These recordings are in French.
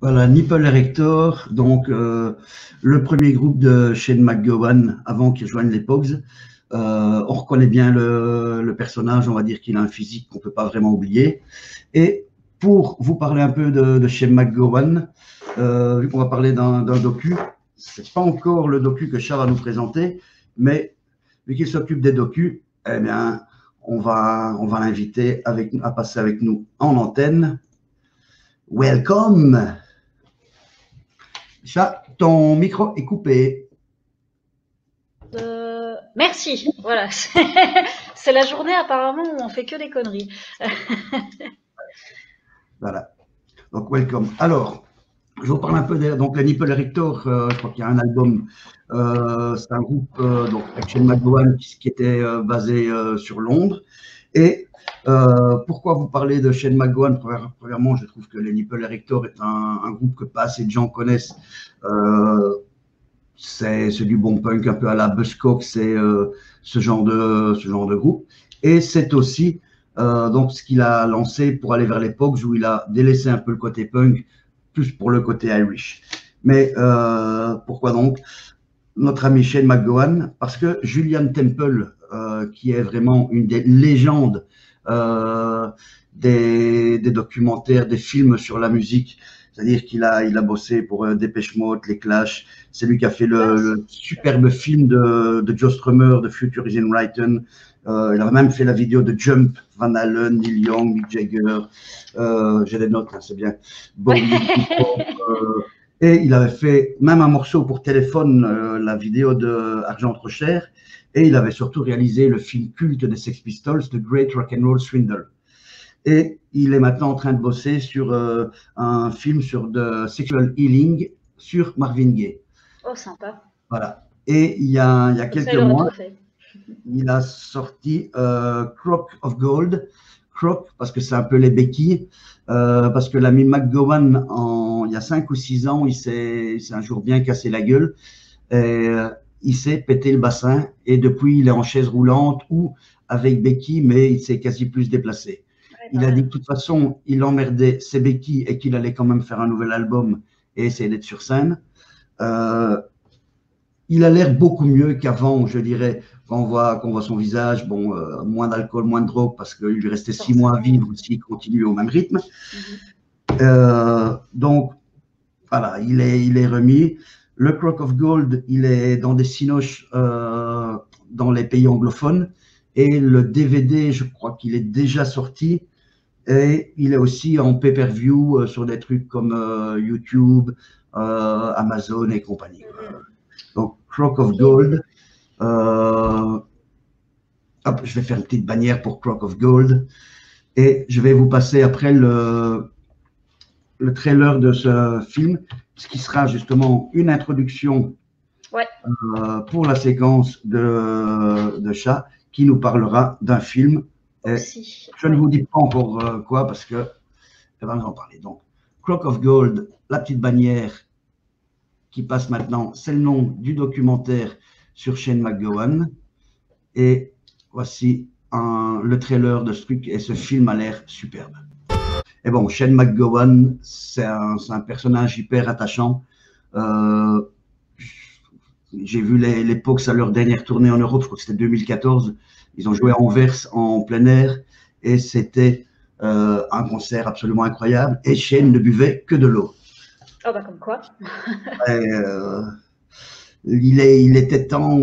Voilà, Nipple Erector, donc le premier groupe de Shane McGowan avant qu'il rejoigne les Pogues. On reconnaît bien le personnage, on va dire qu'il a un physique qu'on ne peut pas vraiment oublier. Et pour vous parler un peu de Shane McGowan, vu qu'on va parler d'un docu, c'est pas encore le docu que Charles va nous présenter, mais vu qu'il s'occupe des docus, eh bien, on va l'inviter à passer avec nous en antenne. Welcome! Chat, ton micro est coupé. Merci. Voilà, c'est la journée apparemment où on fait que des conneries. Voilà. Donc, welcome. Alors, je vous parle un peu donc les Nipple Erector. Je crois qu'il y a un album. C'est un groupe donc avec Shane McGowan qui était basé sur Londres. Et pourquoi vous parlez de Shane McGowan? Premièrement, je trouve que les Nipple Erector est un groupe que pas assez de gens connaissent. C'est du bon punk un peu à la Buzzcocks, c'est ce genre de groupe. Et c'est aussi donc ce qu'il a lancé pour aller vers l'époque où il a délaissé un peu le côté punk, plus pour le côté Irish. Mais pourquoi donc notre ami Shane McGowan? Parce que Julian Temple, qui est vraiment une des légendes des documentaires, des films sur la musique, c'est-à-dire qu'il a bossé pour Depeche Mode, les Clash. C'est lui qui a fait le superbe film de Joe Strummer, de Future is in Writing. Il a même fait la vidéo de Jump, Van Halen, Neil Young, Mick Jagger. J'ai des notes, hein, c'est bien. Bowie, et il avait fait même un morceau pour téléphone, la vidéo de Argent trop cher. Et il avait surtout réalisé le film culte des Sex Pistols, The Great Rock and Roll Swindle. Et il est maintenant en train de bosser sur un film sur de sexual healing sur Marvin Gaye. Oh, sympa. Voilà. Et il y a quelques Ça, il aurait mois, tout fait. il a sorti Crock of Gold. Crock, parce que c'est un peu les béquilles. Parce que l'ami McGowan, il y a 5 ou 6 ans, il s'est un jour bien cassé la gueule. Et, il s'est pété le bassin. Et depuis, il est en chaise roulante ou avec béquilles, mais il s'est quasi plus déplacé. Il a dit que de toute façon, il emmerdait ses béquilles et qu'il allait quand même faire un nouvel album et essayer d'être sur scène. Il a l'air beaucoup mieux qu'avant, je dirais, quand on voit son visage. Bon, moins d'alcool, moins de drogue, parce qu'il lui restait 6 mois à vivre s'il continue au même rythme. Donc, voilà, il est remis. Le Crock of Gold, il est dans des cinoches dans les pays anglophones. Et le DVD, je crois qu'il est déjà sorti. Et il est aussi en pay-per-view sur des trucs comme YouTube, Amazon et compagnie. Donc, Crock of Gold. Hop, je vais faire une petite bannière pour Crock of Gold. Et je vais vous passer après le trailer de ce film, ce qui sera justement une introduction pour la séquence de chat qui nous parlera d'un film. Et je ne vous dis pas encore quoi parce que je vais en parler. Donc, Crock of Gold, la petite bannière qui passe maintenant, c'est le nom du documentaire sur Shane McGowan. Et voici le trailer de ce truc, et ce film a l'air superbe. Et bon, Shane McGowan, c'est un personnage hyper attachant. J'ai vu les Pogues à leur dernière tournée en Europe, je crois que c'était 2014. Ils ont joué à Anvers en plein air et c'était un concert absolument incroyable. Et Shane ne buvait que de l'eau. Oh, bah, comme quoi. Et, il était temps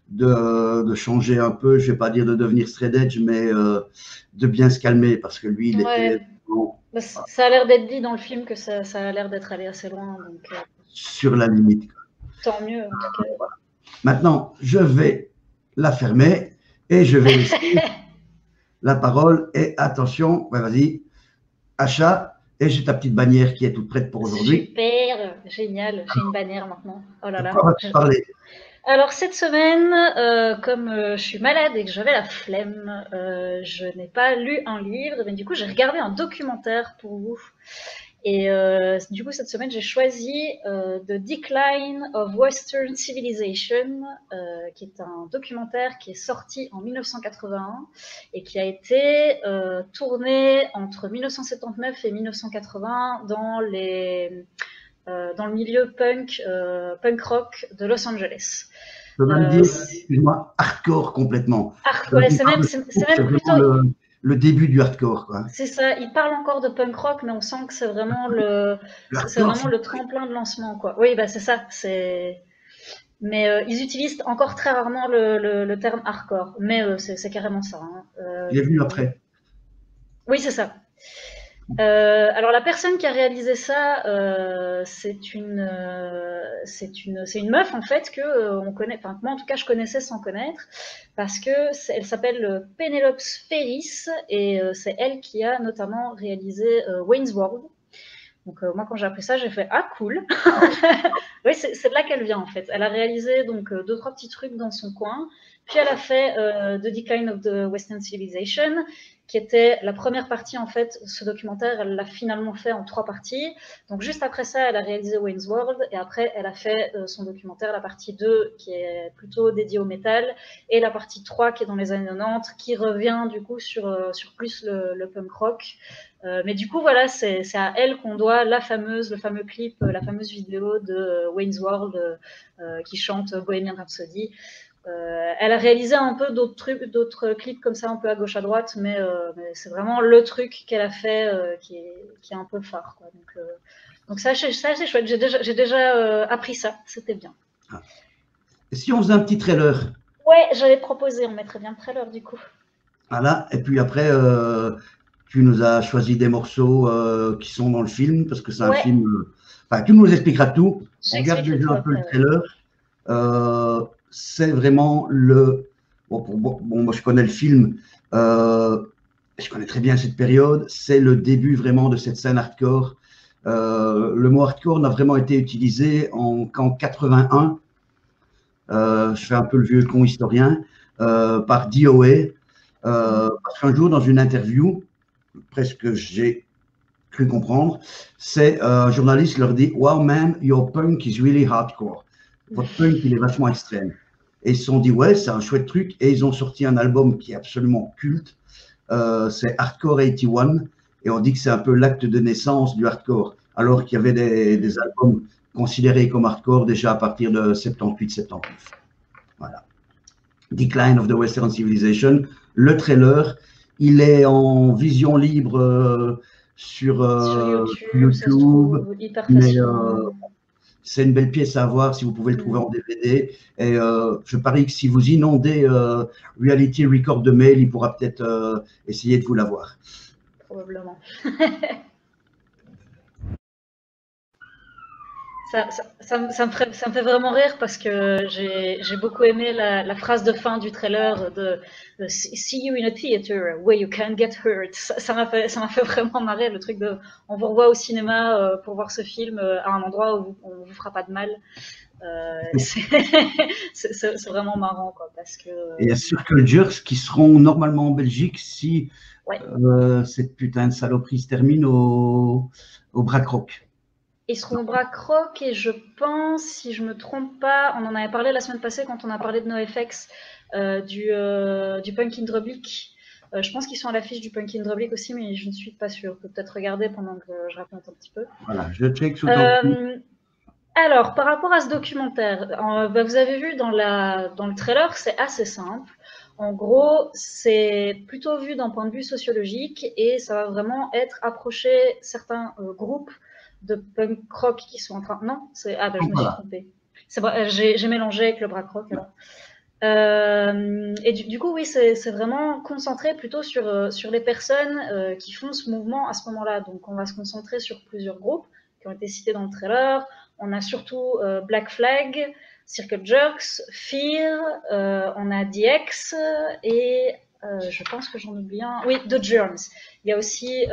de changer un peu, je ne vais pas dire de devenir straight edge, mais de bien se calmer parce que lui, il était bah, ça a l'air d'être dit dans le film que ça a l'air d'être allé assez loin. Donc, sur la limite. Tant mieux, en tout cas. Voilà. Maintenant, je vais la fermer et je vais laisser la parole. Et attention, ouais, vas-y, achat. Et j'ai ta petite bannière qui est toute prête pour aujourd'hui. Super, génial. J'ai une bannière maintenant. Oh là là. De quoi vas-tu parler? Alors cette semaine, comme je suis malade et que j'avais la flemme, je n'ai pas lu un livre, mais du coup j'ai regardé un documentaire pour vous. Et du coup, cette semaine, j'ai choisi The Decline of Western Civilization, qui est un documentaire qui est sorti en 1981 et qui a été tourné entre 1979 et 1980 dans le milieu punk rock de Los Angeles. Je peux même dire, excuse-moi, hardcore complètement. Ouais, C'est c'est même plutôt. vraiment le début du hardcore, quoi. C'est ça, il parle encore de punk rock, mais on sent que c'est vraiment le, Le c'est hardcore, vraiment le tremplin de lancement, quoi. Oui, bah c'est ça. Mais ils utilisent encore très rarement le terme hardcore, mais c'est carrément ça. Hein. j'ai vu après. Oui, c'est ça. Alors la personne qui a réalisé ça, c'est une meuf en fait que on connaît. Enfin moi en tout cas je connaissais sans connaître parce que elle s'appelle Penelope Ferris et c'est elle qui a notamment réalisé Wayne's World. Donc moi quand j'ai appris ça j'ai fait ah cool. Oui c'est de là qu'elle vient en fait. Elle a réalisé donc deux trois petits trucs dans son coin. Puis elle a fait The Decline of the Western Civilization, qui était la première partie en fait. Ce documentaire, elle l'a finalement fait en 3 parties. Donc juste après ça, elle a réalisé Wayne's World et après elle a fait son documentaire, la partie 2 qui est plutôt dédiée au métal et la partie 3 qui est dans les années 90 qui revient du coup sur plus le punk rock. Mais du coup voilà, c'est à elle qu'on doit le fameux clip, la fameuse vidéo de Wayne's World qui chante Bohemian Rhapsody. Elle a réalisé un peu d'autres trucs, d'autres clips comme ça, un peu à gauche à droite, mais c'est vraiment le truc qu'elle a fait qui est un peu phare. Quoi. Donc ça, c'est chouette. J'ai déjà appris ça. C'était bien. Et si on faisait un petit trailer? Ouais, j'avais proposé. On mettrait bien le trailer du coup. Voilà. Et puis après, tu nous as choisi des morceaux qui sont dans le film, parce que c'est un film. Enfin, tu nous expliqueras tout. On regarde déjà un peu le trailer. C'est vraiment le. Bon, moi, je connais le film. Je connais très bien cette période. C'est le début vraiment de cette scène hardcore. Le mot hardcore n'a vraiment été utilisé qu'en 81. Je fais un peu le vieux con historien, par DOA. Parce qu'un jour, dans une interview, presque j'ai cru comprendre, c'est un journaliste leur dit wow man, your punk is really hardcore. Votre punk il est vachement extrême. Et ils se sont dit ouais, c'est un chouette truc. Et ils ont sorti un album qui est absolument culte. C'est Hardcore 81. Et on dit que c'est un peu l'acte de naissance du hardcore. Alors qu'il y avait des albums considérés comme hardcore déjà à partir de 78-79. Voilà. Decline of the Western Civilization. Le trailer, il est en vision libre sur YouTube, mais c'est une belle pièce à voir si vous pouvez le trouver en DVD. Et je parie que si vous inondez Reality Record de mail, il pourra peut-être essayer de vous l'avoir. Probablement. Ça me fait vraiment rire parce que j'ai beaucoup aimé la phrase de fin du trailer de See you in a theater where you can get hurt. Ça m'a fait vraiment marrer le truc de on vous revoit au cinéma pour voir ce film à un endroit où on vous fera pas de mal. C'est vraiment marrant quoi parce que. Et il y a Circle Jerks qui seront normalement en Belgique si cette putain de saloperie se termine au Brac Rock. Ils seront au Brac Rock et je pense, si je me trompe pas, on en avait parlé la semaine passée quand on a parlé de NoFX, du Punk in Drublic. Je pense qu'ils sont à l'affiche du Punk in Drublic aussi, mais je ne suis pas sûre. Je peux peut-être regarder pendant que je raconte un petit peu. Voilà, je check sous alors, par rapport à ce documentaire, vous avez vu dans le trailer, c'est assez simple. En gros, c'est plutôt vu d'un point de vue sociologique et ça va vraiment être approcher certains groupes de punk rock qui sont en train. Non, je me suis trompée. C'est vrai, j'ai mélangé avec le Brac Rock. Et du coup, oui, c'est vraiment concentré plutôt sur les personnes qui font ce mouvement à ce moment-là. Donc, on va se concentrer sur plusieurs groupes qui ont été cités dans le trailer. On a surtout Black Flag, Circle Jerks, Fear, on a DX et je pense que j'en oublie un. Oui, The Germs. Il y a aussi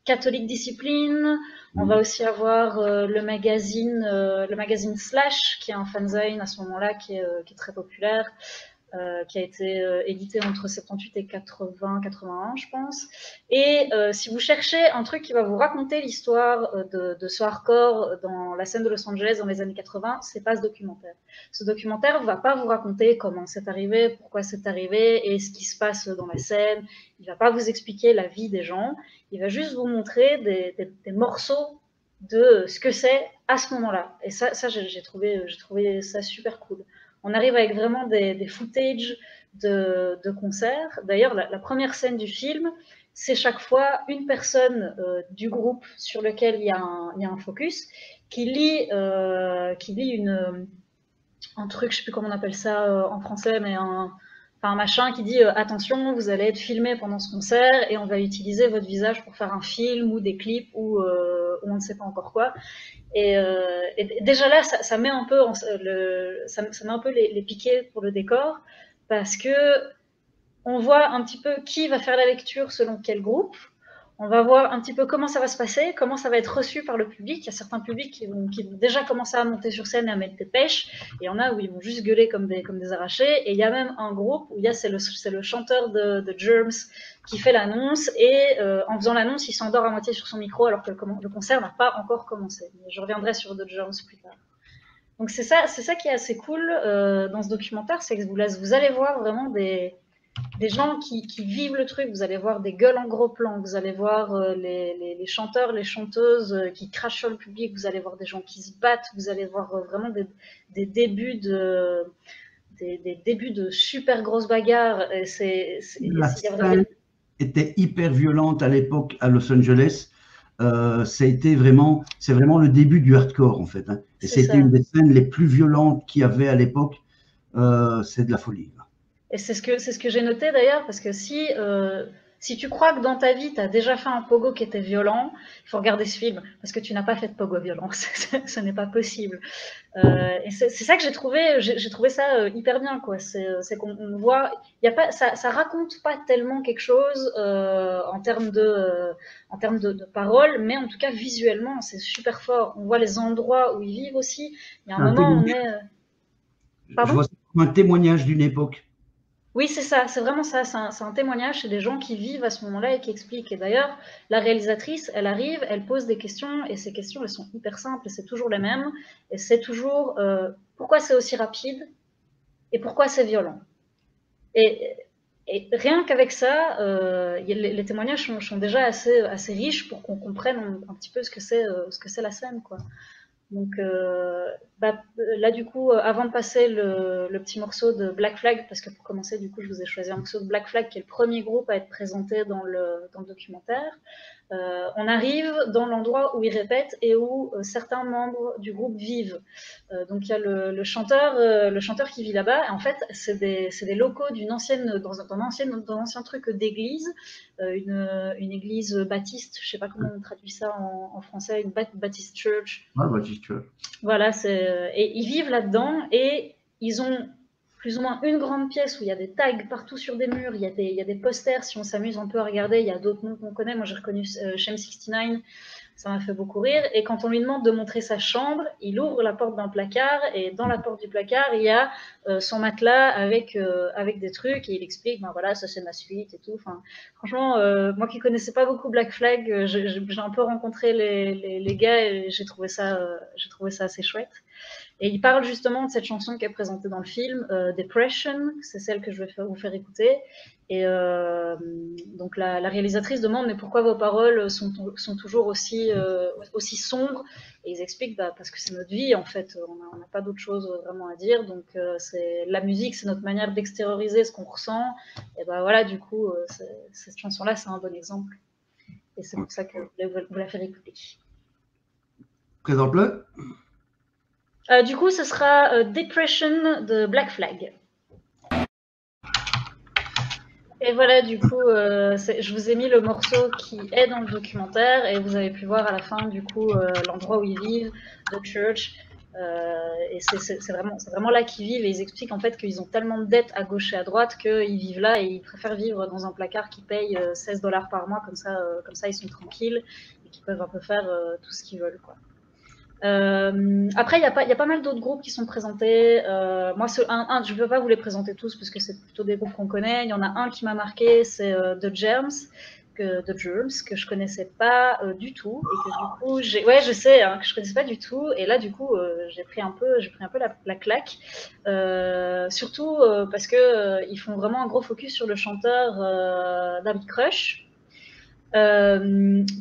Catholic Discipline. On va aussi avoir le magazine Slash, qui est un fanzine à ce moment-là, qui est très populaire. qui a été édité entre 78 et 80, 81, je pense. Et si vous cherchez un truc qui va vous raconter l'histoire de ce hardcore dans la scène de Los Angeles dans les années 80, c'est pas ce documentaire. Ce documentaire va pas vous raconter comment c'est arrivé, pourquoi c'est arrivé et ce qui se passe dans la scène. Il va pas vous expliquer la vie des gens. Il va juste vous montrer des morceaux de ce que c'est à ce moment-là. Et ça j'ai trouvé ça super cool. On arrive avec vraiment des footage de concerts. D'ailleurs, la première scène du film, c'est chaque fois une personne du groupe sur lequel il y a un focus qui lit un truc, je sais plus comment on appelle ça en français, mais un machin qui dit attention, vous allez être filmé pendant ce concert et on va utiliser votre visage pour faire un film ou des clips ou on ne sait pas encore quoi. Et déjà là, ça met un peu, ça met un peu les piquets pour le décor, parce que on voit un petit peu qui va faire la lecture selon quel groupe. On va voir un petit peu comment ça va se passer, comment ça va être reçu par le public. Il y a certains publics qui vont déjà commencer à monter sur scène et à mettre des pêches. Et il y en a où ils vont juste gueuler comme des arrachés. Et il y a même un groupe où c'est le chanteur de Germs qui fait l'annonce. Et en faisant l'annonce, il s'endort à moitié sur son micro alors que le concert n'a pas encore commencé. Mais je reviendrai sur The Germs plus tard. Donc c'est ça qui est assez cool dans ce documentaire, c'est que vous allez voir vraiment des gens qui vivent le truc. Vous allez voir des gueules en gros plan, vous allez voir les chanteurs, les chanteuses qui crachent sur le public, vous allez voir des gens qui se battent, vous allez voir vraiment des débuts de super grosses bagarres. Et La scène était hyper violente à l'époque à Los Angeles. C'est vraiment le début du hardcore en fait. Hein. Et c'était une des scènes les plus violentes qu'il y avait à l'époque. C'est de la folie. Et c'est ce que j'ai noté d'ailleurs, parce que si tu crois que dans ta vie, tu as déjà fait un pogo qui était violent, il faut regarder ce film, parce que tu n'as pas fait de pogo violent. Ce n'est pas possible. Et c'est ça que j'ai trouvé ça hyper bien, quoi. C'est qu'on voit, ça raconte pas tellement quelque chose en termes de paroles, mais en tout cas visuellement, c'est super fort. On voit les endroits où ils vivent aussi. Il y a un moment où on est. Pardon ? Je vois ça comme un témoignage d'une époque. Oui, c'est ça, c'est vraiment ça, c'est un témoignage, c'est des gens qui vivent à ce moment-là et qui expliquent. Et d'ailleurs, la réalisatrice, elle arrive, elle pose des questions, et ces questions, elles sont hyper simples, et c'est toujours les mêmes, et c'est toujours pourquoi c'est aussi rapide, et pourquoi c'est violent. Et rien qu'avec ça, les témoignages sont déjà assez riches pour qu'on comprenne un petit peu ce que c'est la scène, quoi. Donc là, du coup, avant de passer le petit morceau de Black Flag, parce que pour commencer, du coup, je vous ai choisi un morceau de Black Flag, qui est le premier groupe à être présenté dans le documentaire. On arrive dans l'endroit où ils répètent et où certains membres du groupe vivent. Donc il y a le chanteur qui vit là-bas. En fait, c'est des locaux d'un ancien truc d'église, une église baptiste. Je sais pas comment on traduit ça en français, une Baptist Church. Ah, Baptist Church. Voilà, et ils vivent là-dedans et ils ont plus ou moins une grande pièce où il y a des tags partout sur des murs, il y a des posters, si on s'amuse un peu à regarder, il y a d'autres noms qu'on connaît. Moi, j'ai reconnu Shem 69, ça m'a fait beaucoup rire. Et quand on lui demande de montrer sa chambre, il ouvre la porte d'un placard, et dans la porte du placard, il y a son matelas avec des trucs, et il explique, ben voilà, ça c'est ma suite et tout. Enfin, franchement, moi qui connaissais pas beaucoup Black Flag, j'ai un peu rencontré les gars, et j'ai trouvé ça assez chouette. Et il parle justement de cette chanson qui est présentée dans le film, Depression, c'est celle que je vais vous faire écouter. Et donc la réalisatrice demande mais pourquoi vos paroles sont toujours aussi sombres, et ils expliquent parce que c'est notre vie en fait, on n'a pas d'autre chose vraiment à dire, donc la musique c'est notre manière d'extérioriser ce qu'on ressent, et ben voilà, du coup cette chanson là c'est un bon exemple, et c'est pour ça que je voulais vous la faire écouter. Présente-le. Du coup, ce sera Depression de Black Flag. Et voilà, du coup, je vous ai mis le morceau qui est dans le documentaire, et vous avez pu voir à la fin, du coup, l'endroit où ils vivent, The Church. Et c'est vraiment là qu'ils vivent, et ils expliquent en fait qu'ils ont tellement de dettes à gauche et à droite qu'ils vivent là, et ils préfèrent vivre dans un placard qui paye $16 par mois, comme ça ils sont tranquilles, et qu'ils peuvent un peu faire tout ce qu'ils veulent, quoi. Après, il y a pas mal d'autres groupes qui sont présentés. Moi, je ne peux pas vous les présenter tous parce que c'est plutôt des groupes qu'on connaît. Il y en a un qui m'a marqué, c'est The Germs, que je connaissais pas du tout et que du coup, ouais, je sais hein, que je connaissais pas du tout. Et là, du coup, j'ai pris un peu la claque, surtout parce que ils font vraiment un gros focus sur le chanteur David Crush,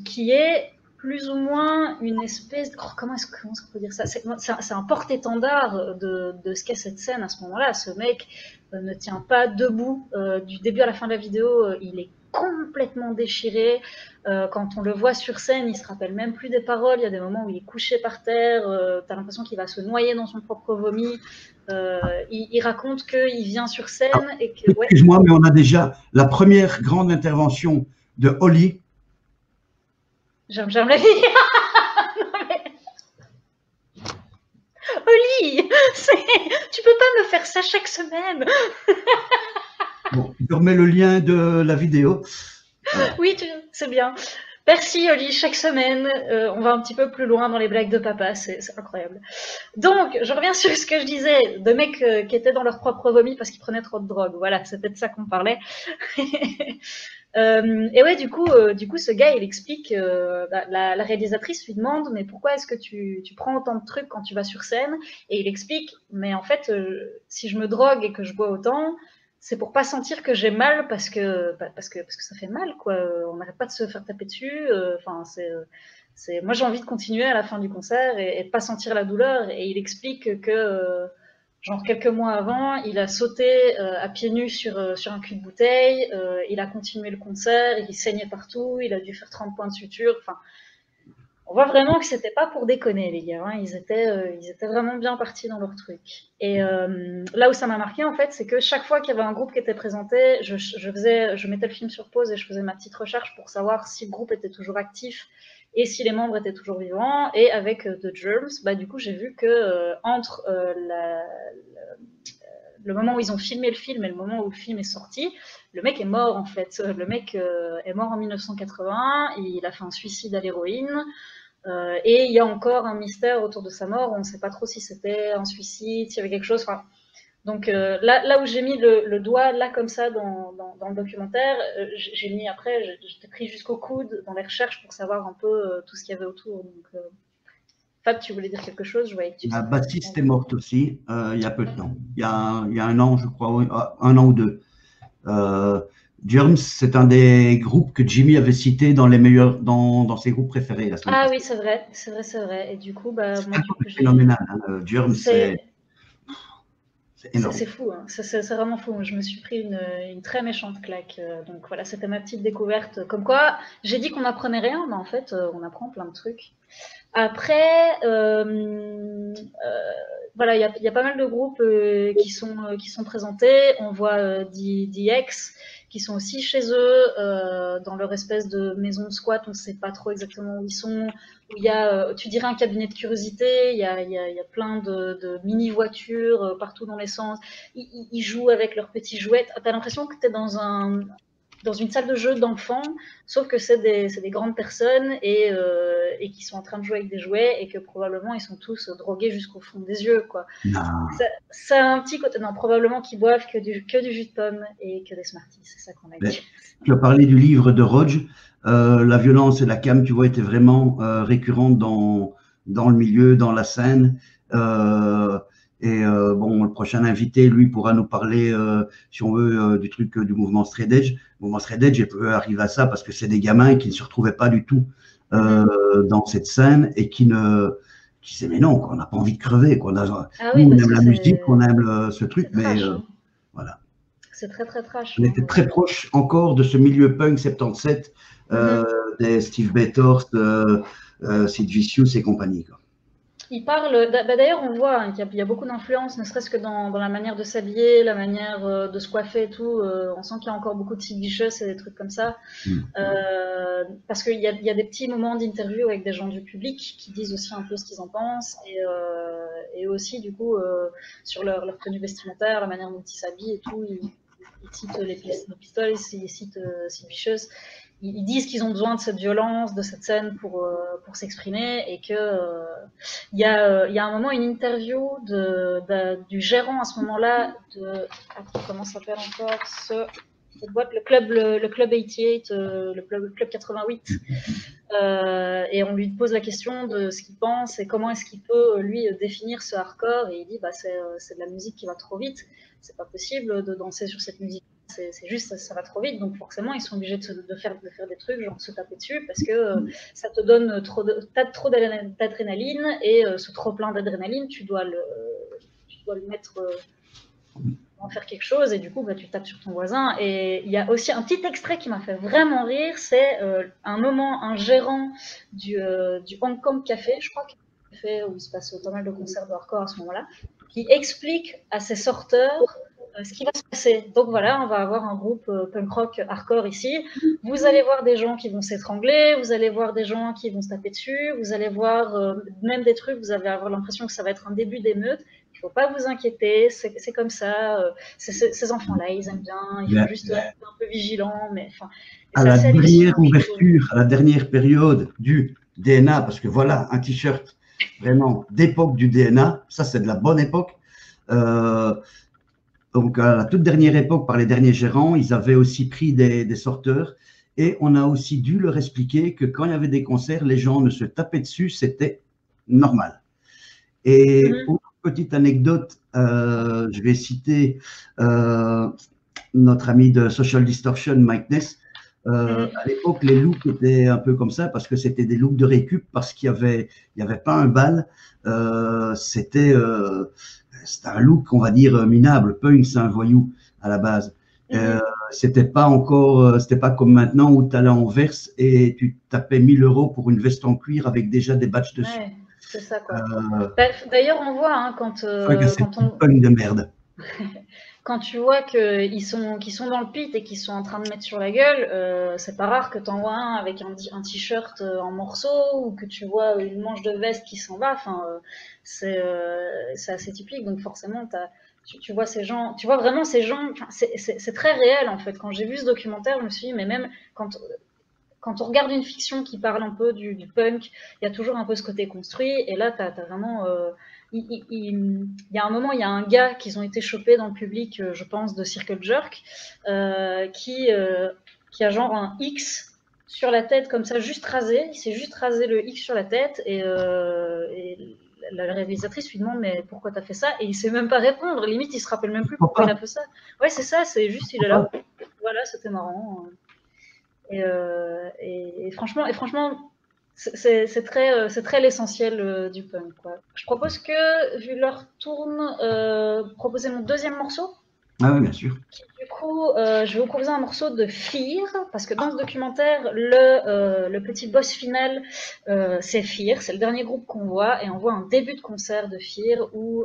qui est plus ou moins une espèce de... comment on peut dire ça, c'est un porte-étendard de ce qu'est cette scène à ce moment-là. Ce mec ne tient pas debout du début à la fin de la vidéo. Il est complètement déchiré. Quand on le voit sur scène, il se rappelle même plus des paroles. Il y a des moments où il est couché par terre. T'as l'impression qu'il va se noyer dans son propre vomi. Il raconte qu'il vient sur scène et que... Ouais. Excuse-moi, mais on a déjà la première grande intervention de Holly. J'aime la vie. Oli, tu peux pas me faire ça chaque semaine. Bon, je remets le lien de la vidéo. Oui, c'est bien. Merci Oli, chaque semaine, on va un petit peu plus loin dans les blagues de papa, c'est incroyable. Donc, je reviens sur ce que je disais, de mecs qui étaient dans leur propre vomi parce qu'ils prenaient trop de drogue. Voilà, c'est peut-être ça qu'on parlait. Et ouais, du coup, ce gars, il explique, la réalisatrice lui demande, mais pourquoi est-ce que tu prends autant de trucs quand tu vas sur scène? Et il explique, mais en fait, si je me drogue et que je bois autant, c'est pour pas sentir que j'ai mal parce que ça fait mal, quoi. On n'arrête pas de se faire taper dessus. Enfin, moi, j'ai envie de continuer à la fin du concert et de pas sentir la douleur. Et il explique que genre quelques mois avant, il a sauté à pieds nus sur un cul de bouteille, il a continué le concert, il saignait partout, il a dû faire 30 points de suture. Enfin, on voit vraiment que c'était pas pour déconner, les gars. Hein. Ils étaient vraiment bien partis dans leur truc. Et là où ça m'a marqué, en fait, c'est que chaque fois qu'il y avait un groupe qui était présenté, je mettais le film sur pause et je faisais ma petite recherche pour savoir si le groupe était toujours actif et si les membres étaient toujours vivants. Et avec The Germs, bah, du coup, j'ai vu que entre le moment où ils ont filmé le film et le moment où le film est sorti, le mec est mort en fait. Le mec est mort en 1980, il a fait un suicide à l'héroïne. Et il y a encore un mystère autour de sa mort. On ne sait pas trop si c'était un suicide, s'il y avait quelque chose. Enfin, donc là où j'ai mis le doigt, là comme ça, dans le documentaire, j'ai mis après, j'étais pris jusqu'au coude dans les recherches pour savoir un peu tout ce qu'il y avait autour. Donc, Fab, tu voulais dire quelque chose? Je voyais que tu La savais. bassiste est morte aussi il y a peu de temps. Il y a un an, je crois, un an ou deux. Germs, c'est un des groupes que Jimmy avait cité dans les meilleurs, dans ses groupes préférés la semaine Ah passée. oui, c'est vrai, c'est vrai, c'est vrai. Et du coup, bah, C'est moi, du coup, phénoménal. Hein. Germs, c'est c'est énorme. fou, hein. C'est vraiment fou. Je me suis pris une très méchante claque. Donc voilà, c'était ma petite découverte. Comme quoi, j'ai dit qu'on n'apprenait rien, mais en fait, on apprend plein de trucs. Après, voilà, il y a pas mal de groupes qui sont présentés. On voit DX qui sont aussi chez eux dans leur espèce de maison de squat. On ne sait pas trop exactement où ils sont. Où il y a, tu dirais, un cabinet de curiosité. Il y a plein de mini voitures partout dans les sens. Ils jouent avec leurs petits jouets. T'as l'impression que t'es dans une salle de jeu d'enfants, sauf que c'est des grandes personnes et qui sont en train de jouer avec des jouets et que probablement ils sont tous drogués jusqu'au fond des yeux, quoi. Non. Ça a un petit côté, non, probablement qu'ils boivent que du jus de pomme et que des Smarties, c'est ça qu'on a dit. Tu as parlé du livre de Rodge. La violence et la cam, tu vois, étaient vraiment récurrentes dans le milieu, dans la scène. Bon, le prochain invité, lui, pourra nous parler, si on veut, du truc du mouvement Straight Edge. Le mouvement Straight Edge, il peut arriver à ça parce que c'est des gamins qui ne se retrouvaient pas du tout dans cette scène et qui disaient, mais non, on n'a pas envie de crever. Ah oui, Nous, on parce aime que la musique, on aime ce truc, c'est mais trash, hein. voilà. C'est très très trash. On Hein. était très proche encore de ce milieu punk 77, des Steve Bators, Sid Vicious et compagnie. Quoi. Il parle, d'ailleurs, on voit hein, qu'il y a beaucoup d'influence, ne serait-ce que dans la manière de s'habiller, la manière de se coiffer et tout. On sent qu'il y a encore beaucoup de Sid Vicious et des trucs comme ça. Parce qu'il y a des petits moments d'interview avec des gens du public qui disent aussi un peu ce qu'ils en pensent et aussi, du coup, sur leur tenue vestimentaire, la manière dont ils s'habillent et tout. Ils citent les Pistols, ils citent Sid Vicious. ils disent qu'ils ont besoin de cette violence, de cette scène pour s'exprimer, et que il y a un moment une interview du gérant à ce moment-là comment ça s'appelle encore cette boîte, le club 88, le club 88. Et on lui pose la question de ce qu'il pense et comment est-ce qu'il peut lui définir ce hardcore, et il dit c'est de la musique qui va trop vite, c'est pas possible de danser sur cette musique, c'est juste ça va trop vite, donc forcément ils sont obligés de faire des trucs genre se taper dessus parce que ça te donne trop d'adrénaline, et ce trop plein d'adrénaline tu dois le mettre en faire quelque chose, et du coup tu tapes sur ton voisin. Et il y a aussi un petit extrait qui m'a fait vraiment rire, c'est un moment, un gérant du Hong Kong Café, je crois, où il se passe pas mal de concerts de hardcore à ce moment-là, qui explique à ses sorteurs ce qui va se passer. Donc voilà, on va avoir un groupe punk rock hardcore ici, vous allez voir des gens qui vont s'étrangler, vous allez voir des gens qui vont se taper dessus, vous allez voir même des trucs, vous allez avoir l'impression que ça va être un début d'émeute. Il ne faut pas vous inquiéter, c'est comme ça. Ces enfants-là, ils aiment bien, il faut juste être un peu vigilant. Mais, à la dernière ouverture, à la dernière période du DNA, parce que voilà, un t-shirt vraiment d'époque du DNA, ça c'est de la bonne époque. Donc à la toute dernière époque, par les derniers gérants, ils avaient aussi pris des sorteurs, et on a aussi dû leur expliquer que quand il y avait des concerts, les gens ne se tapaient dessus, c'était normal. Et petite anecdote, je vais citer notre ami de Social Distortion, Mike Ness. À l'époque, les looks étaient un peu comme ça parce que c'était des looks de récup, parce qu'il y avait pas un bal. C'était un look, on va dire, minable. Punk, c'est un voyou à la base. C'était pas comme maintenant où tu allais en verse et tu tapais 1 000 € pour une veste en cuir avec déjà des badges dessus. Ouais, c'est ça, quoi. D'ailleurs, on voit quand on punk de merde. Quand tu vois qu'ils sont dans le pit et qu'ils sont en train de mettre sur la gueule, c'est pas rare que tu en vois un avec un t-shirt en morceaux, ou que tu vois une manche de veste qui s'en va. Enfin, c'est assez typique. Donc forcément, tu vois ces gens, tu vois vraiment ces gens. C'est très réel en fait. Quand j'ai vu ce documentaire, je me suis dit, mais même quand on regarde une fiction qui parle un peu du punk, il y a toujours un peu ce côté construit. Et là, t'as vraiment il y a un moment, il y a un gars qu'ils ont été chopés dans le public, je pense, de Circle Jerk, qui a genre un X sur la tête, comme ça, juste rasé. Il s'est juste rasé le X sur la tête, et la réalisatrice lui demande, mais pourquoi t'as fait ça? Et il sait même pas répondre. Limite, il se rappelle même plus pourquoi il a fait ça. Ouais, c'est ça, c'est juste, il est là. Voilà, c'était marrant. Et franchement, c'est très l'essentiel du punk, quoi. Je propose que, vu l'heure tourne, proposer mon deuxième morceau. Ah oui, bien sûr. Du coup, je vais vous proposer un morceau de Fear, parce que dans ce documentaire, le petit boss final, c'est Fear. C'est le dernier groupe qu'on voit, et on voit un début de concert de Fear où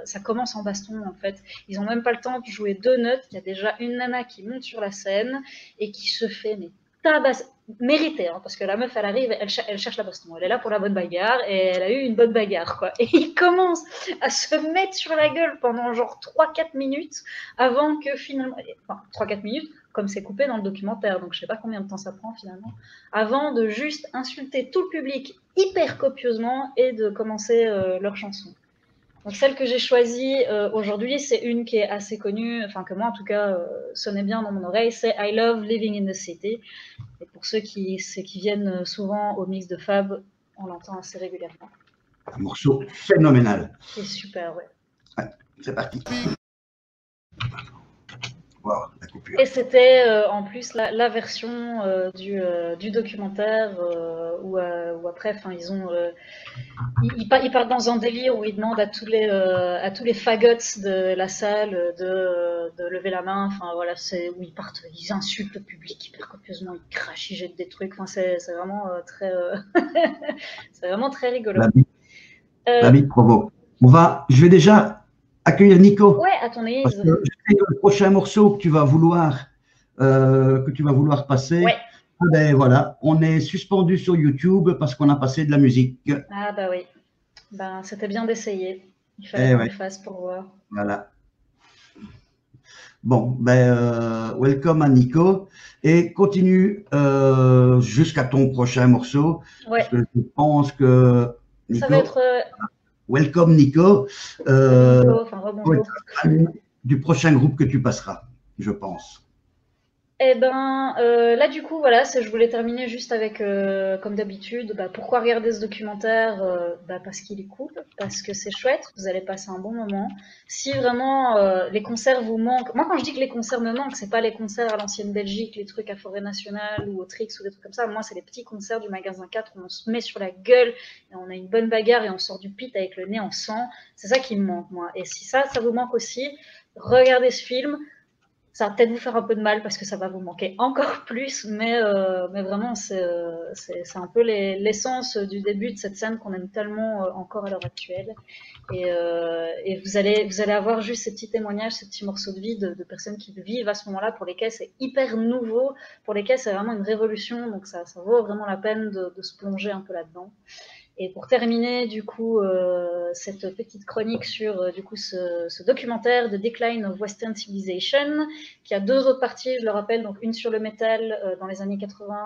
ça commence en baston, en fait. Ils n'ont même pas le temps de jouer 2 notes. Il y a déjà une nana qui monte sur la scène et qui se fait tabasser. Mérité, parce que la meuf, elle arrive, elle cherche la baston. Elle est là pour la bonne bagarre, et elle a eu une bonne bagarre, quoi. Et il commence à se mettre sur la gueule pendant genre 3-4 minutes avant que finalement. Enfin, 3-4 minutes, comme c'est coupé dans le documentaire, donc je sais pas combien de temps ça prend finalement, avant de juste insulter tout le public hyper copieusement et de commencer leur chanson. Donc celle que j'ai choisie aujourd'hui, c'est une qui est assez connue, enfin que moi en tout cas sonnait bien dans mon oreille, c'est I Love Living in the City. Et pour ceux qui viennent souvent au mix de Fab, on l'entend assez régulièrement. Un morceau phénoménal. C'est super, ouais. Ouais, c'est parti. Wow, la coupure. Et c'était en plus la version du documentaire où après, ils partent dans un délire où ils demandent à tous les fagots de la salle de lever la main. Enfin voilà, c'est où ils insultent le public hyper copieusement, ils crachent, ils jettent des trucs. Enfin c'est vraiment très c'est vraiment très rigolo. La bite provoque. Je vais déjà accueillir Nico. Ouais, à ton aise. Parce que je sais que le prochain morceau que tu vas vouloir passer, ouais. Ben voilà, on est suspendu sur YouTube parce qu'on a passé de la musique. Ah bah oui, ben, c'était bien d'essayer. Il fallait qu'on le fasse pour voir. Voilà. Bon, welcome à Nico et continue jusqu'à ton prochain morceau. Ouais. Parce que je pense que Ça va Nico, être welcome Nico, salut Nico, enfin faut rebonjour. être fan du prochain groupe que tu passeras, je pense. Eh ben, là du coup voilà, je voulais terminer juste avec, comme d'habitude, pourquoi regarder ce documentaire? Parce qu'il est cool, parce que c'est chouette, vous allez passer un bon moment. Si vraiment les concerts vous manquent, moi quand je dis que les concerts me manquent, c'est pas les concerts à l'ancienne Belgique, les trucs à Forêt Nationale ou au Trix ou des trucs comme ça. Moi c'est les petits concerts du magasin 4 où on se met sur la gueule et on a une bonne bagarre et on sort du pit avec le nez en sang. C'est ça qui me manque moi. Et si ça vous manque aussi, regardez ce film. Ça va peut-être vous faire un peu de mal parce que ça va vous manquer encore plus, mais vraiment, c'est un peu l'essence du début de cette scène qu'on aime tellement encore à l'heure actuelle. Et vous allez avoir juste ces petits témoignages, ces petits morceaux de vie de personnes qui vivent à ce moment-là, pour lesquels c'est hyper nouveau, pour lesquels c'est vraiment une révolution. Donc ça vaut vraiment la peine de se plonger un peu là-dedans. Et pour terminer, du coup, cette petite chronique sur du coup ce documentaire de Decline of Western Civilization, qui a deux autres parties, je le rappelle, donc une sur le métal dans les années 80,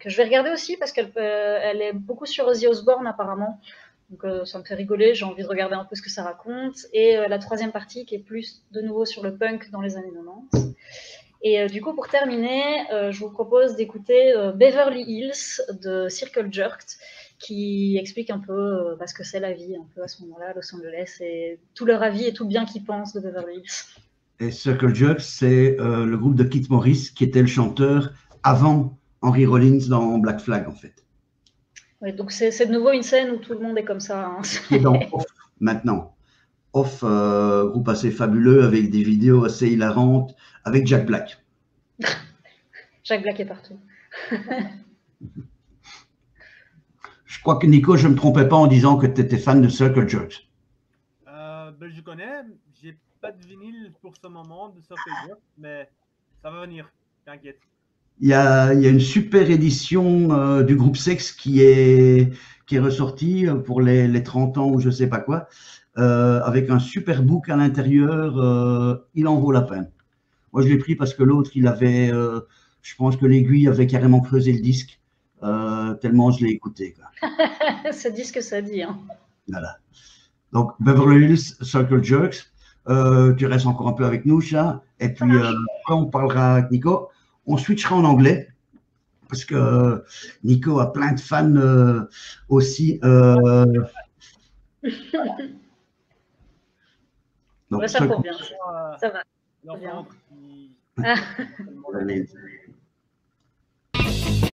que je vais regarder aussi parce qu'elle elle est beaucoup sur Ozzy Osbourne apparemment. Donc ça me fait rigoler, j'ai envie de regarder un peu ce que ça raconte. Et la troisième partie qui est plus de nouveau sur le punk dans les années 90. Et du coup, pour terminer, je vous propose d'écouter Beverly Hills de Circle Jerked, qui explique un peu ce que c'est la vie un peu à ce moment-là à Los Angeles et tout leur avis et tout le bien qu'ils pensent de Beverly Hills. Et Circle Jerks, c'est le groupe de Keith Morris qui était le chanteur avant Henry Rollins dans Black Flag en fait. Ouais, donc c'est de nouveau une scène où tout le monde est comme ça. Hein. Qui est dans Off maintenant. Off, groupe assez fabuleux avec des vidéos assez hilarantes avec Jack Black. Jack Black est partout. Je crois que Nico, je ne me trompais pas en disant que tu étais fan de Circle Jerks. Je connais, j'ai pas de vinyle pour ce moment de Circle Jerks, mais ça va venir, t'inquiète. Il y a une super édition du groupe Sex qui est ressortie pour les 30 ans ou je sais pas quoi, avec un super book à l'intérieur. Il en vaut la peine. Moi, je l'ai pris parce que l'autre, il avait, je pense que l'aiguille avait carrément creusé le disque, tellement je l'ai écouté, quoi. Ça dit ce que ça dit. Hein. Voilà. Donc, Beverly Hills, Circle Jerks. Tu restes encore un peu avec nous, chat. Et puis, on parlera avec Nico. On switchera en anglais parce que Nico a plein de fans aussi. Donc, ouais, ça court bien. Ça va. L'enfant qui... Ah.